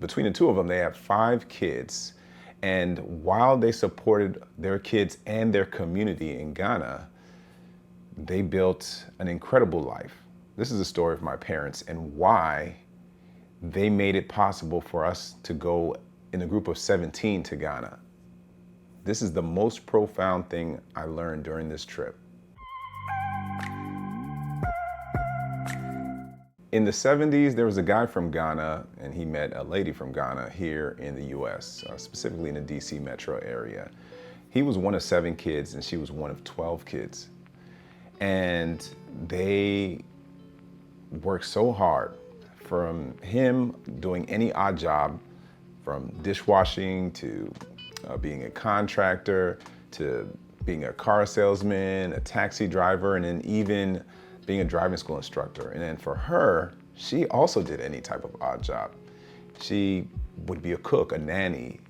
between the two of them, they have 5 kids. And while they supported their kids and their community in Ghana, they built an incredible life. This is the story of my parents and why they made it possible for us to go in a group of 17 to Ghana. This is the most profound thing I learned during this trip. In the 70s, there was a guy from Ghana, and he met a lady from Ghana here in the US, specifically in the DC metro area. He was one of 7 kids, and she was one of 12 kids. And they worked so hard, from him doing any odd job, from dishwashing to being a contractor, to being a car salesman, a taxi driver, and then even being a driving school instructor. And then for her, she also did any type of odd job. She would be a cook, a nanny.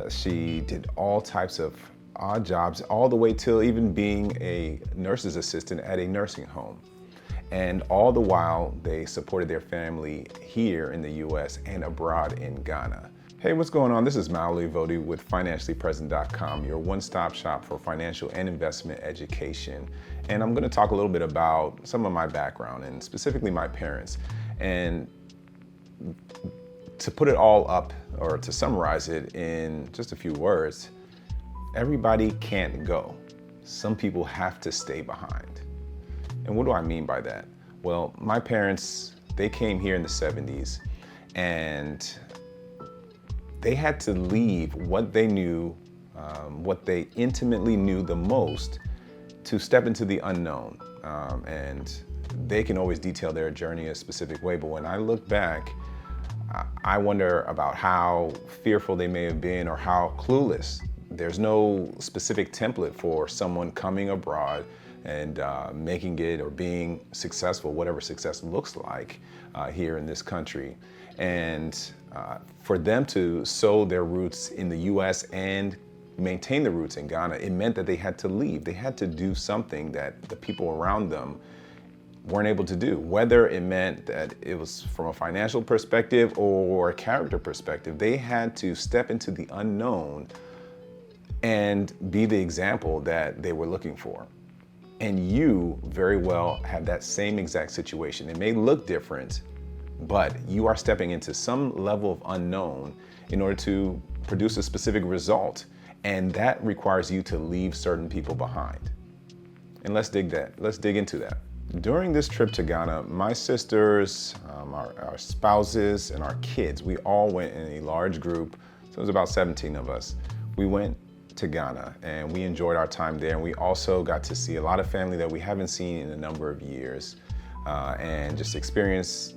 She did all types of odd jobs, all the way till even being a nurse's assistant at a nursing home. And all the while, they supported their family here in the US and abroad in Ghana. Hey, what's going on? This is Maoli Vodi with financiallypresent.com, your one-stop shop for financial and investment education. And I'm going to talk a little bit about some of my background and specifically my parents. And to put it all up, or to summarize it in just a few words, everybody can't go. Some people have to stay behind. And what do I mean by that? Well, my parents, they came here in the 70s, and they had to leave what they knew, what they intimately knew the most, to step into the unknown. And they can always detail their journey a specific way, but when I look back, I wonder about how fearful they may have been or how clueless. There's no specific template for someone coming abroad and making it or being successful, whatever success looks like here in this country. And for them to sow their roots in the US and maintain the roots in Ghana, it meant that they had to leave. They had to do something that the people around them weren't able to do. Whether it meant that it was from a financial perspective or a character perspective, they had to step into the unknown and be the example that they were looking for. And you very well have that same exact situation. It may look different, but you are stepping into some level of unknown in order to produce a specific result. And that requires you to leave certain people behind. And let's dig into that. During this trip to Ghana, my sisters, our spouses, and our kids, we all went in a large group. So it was about 17 of us. We went to Ghana and we enjoyed our time there. And we also got to see a lot of family that we haven't seen in a number of years, and just experience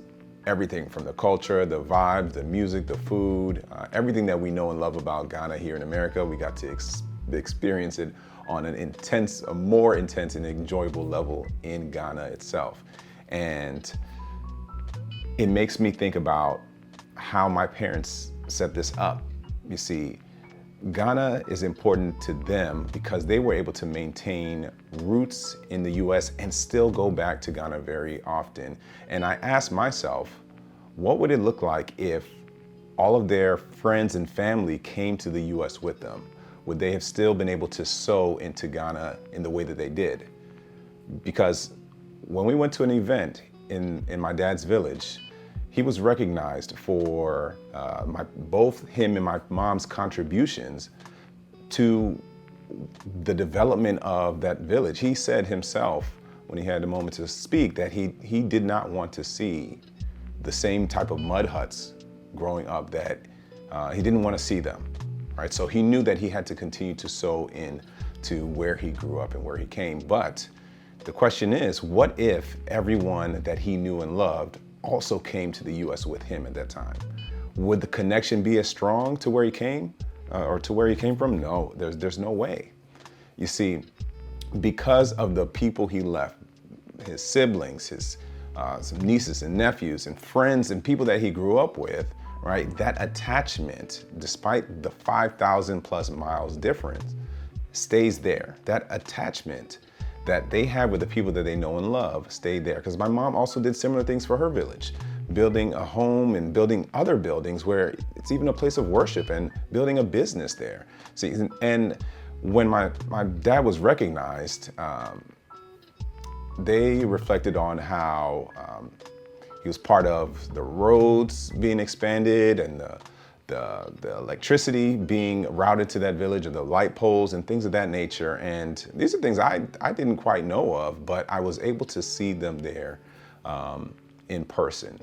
everything from the culture, the vibe, the music, the food, everything that we know and love about Ghana here in America. We got to experience it on a more intense and enjoyable level in Ghana itself. And it makes me think about how my parents set this up. You see, Ghana is important to them because they were able to maintain roots in the US and still go back to Ghana very often. And I asked myself, what would it look like if all of their friends and family came to the US with them? Would they have still been able to sow into Ghana in the way that they did? Because when we went to an event in my dad's village, he was recognized for both him and my mom's contributions to the development of that village. He said himself, when he had a moment to speak, that he did not want to see the same type of mud huts growing up, that he didn't want to see them. Right? So he knew that he had to continue to sow in to where he grew up and where he came. But the question is, what if everyone that he knew and loved also came to the US with him at that time? Would the connection be as strong to where he came or to where he came from? No, there's no way. You see, because of the people he left, his siblings, his some nieces and nephews and friends and people that he grew up with, right? That attachment, despite the 5,000 plus miles difference, stays there. That attachment that they have with the people that they know and love stayed there. Because my mom also did similar things for her village. building a home and building other buildings where it's even a place of worship and building a business there. See, and when my dad was recognized, they reflected on how he was part of the roads being expanded and the electricity being routed to that village, or the light poles and things of that nature. And these are things I didn't quite know of, but I was able to see them there in person.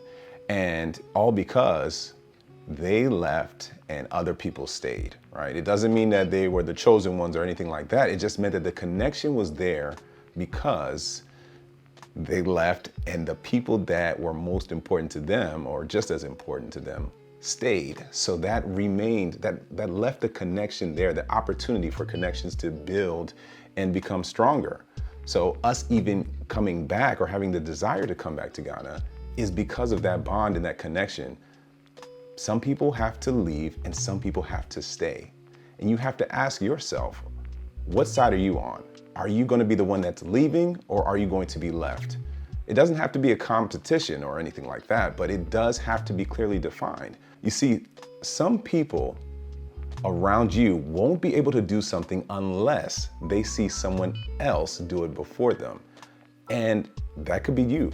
And all because they left and other people stayed, right? It doesn't mean that they were the chosen ones or anything like that. It just meant that the connection was there because they left, and the people that were most important to them, or just as important to them, stayed. So that remained, that left the connection there, the opportunity for connections to build and become stronger. So us even coming back or having the desire to come back to Ghana is because of that bond and that connection. Some people have to leave and some people have to stay. And you have to ask yourself, what side are you on? Are you going to be the one that's leaving, or are you going to be left? It doesn't have to be a competition or anything like that, but it does have to be clearly defined. You see, some people around you won't be able to do something unless they see someone else do it before them. And that could be you.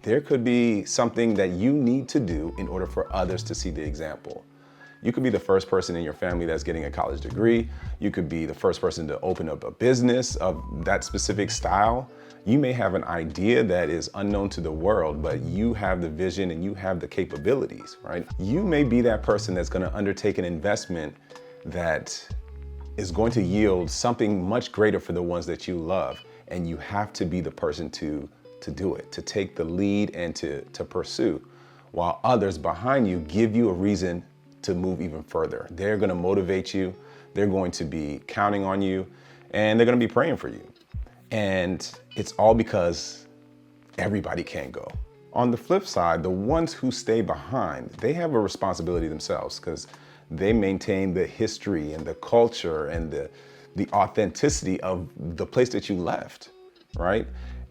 There could be something that you need to do in order for others to see the example. You could be the first person in your family that's getting a college degree. You could be the first person to open up a business of that specific style. You may have an idea that is unknown to the world, but you have the vision and you have the capabilities, right? You may be that person that's going to undertake an investment that is going to yield something much greater for the ones that you love. And you have to be the person to do it, to take the lead and to pursue, while others behind you give you a reason to move even further. They're going to motivate you. They're going to be counting on you, and they're going to be praying for you. And it's all because everybody can't go. On the flip side, the ones who stay behind, they have a responsibility themselves because they maintain the history and the culture and the authenticity of the place that you left, right?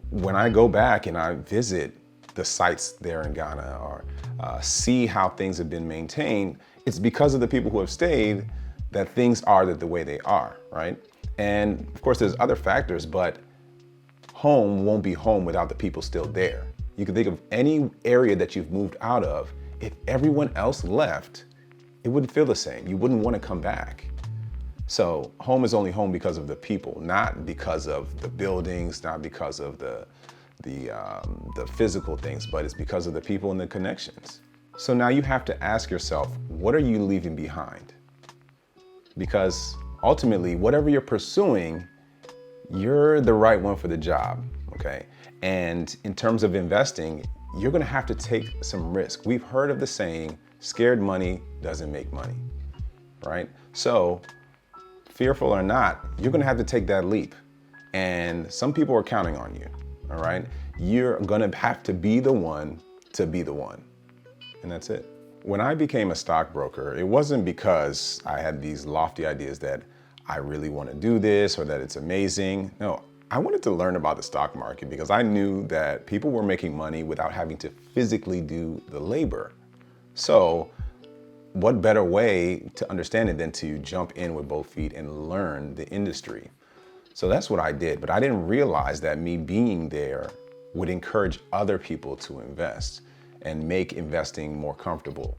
When I go back and I visit the sites there in Ghana, or see how things have been maintained, it's because of the people who have stayed that things are the way they are, right? And of course there's other factors, but home won't be home without the people still there. You can think of any area that you've moved out of. If everyone else left, it wouldn't feel the same. You wouldn't want to come back. So home is only home because of the people, not because of the buildings, not because of the physical things, but it's because of the people and the connections. So now you have to ask yourself, what are you leaving behind? Because ultimately, whatever you're pursuing, you're the right one for the job, okay? And in terms of investing, you're gonna have to take some risk. We've heard of the saying, scared money doesn't make money, right? So, fearful or not, you're gonna have to take that leap. And some people are counting on you, all right? You're gonna have to be the one to be the one. And that's it. When I became a stockbroker, it wasn't because I had these lofty ideas that I really want to do this or that it's amazing. No, I wanted to learn about the stock market because I knew that people were making money without having to physically do the labor. So what better way to understand it than to jump in with both feet and learn the industry? So that's what I did, but I didn't realize that me being there would encourage other people to invest and make investing more comfortable.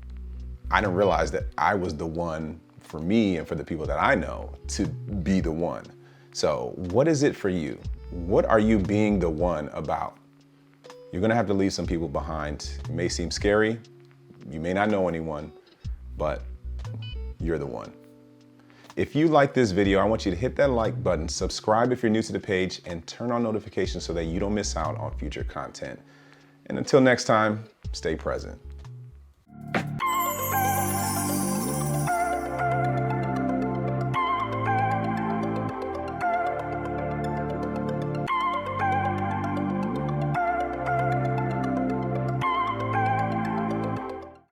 I didn't realize that I was the one for me and for the people that I know to be the one. So what is it for you? What are you being the one about? You're gonna have to leave some people behind. It may seem scary. You may not know anyone, but you're the one. If you like this video, I want you to hit that like button, subscribe if you're new to the page, and turn on notifications so that you don't miss out on future content. And until next time, stay present.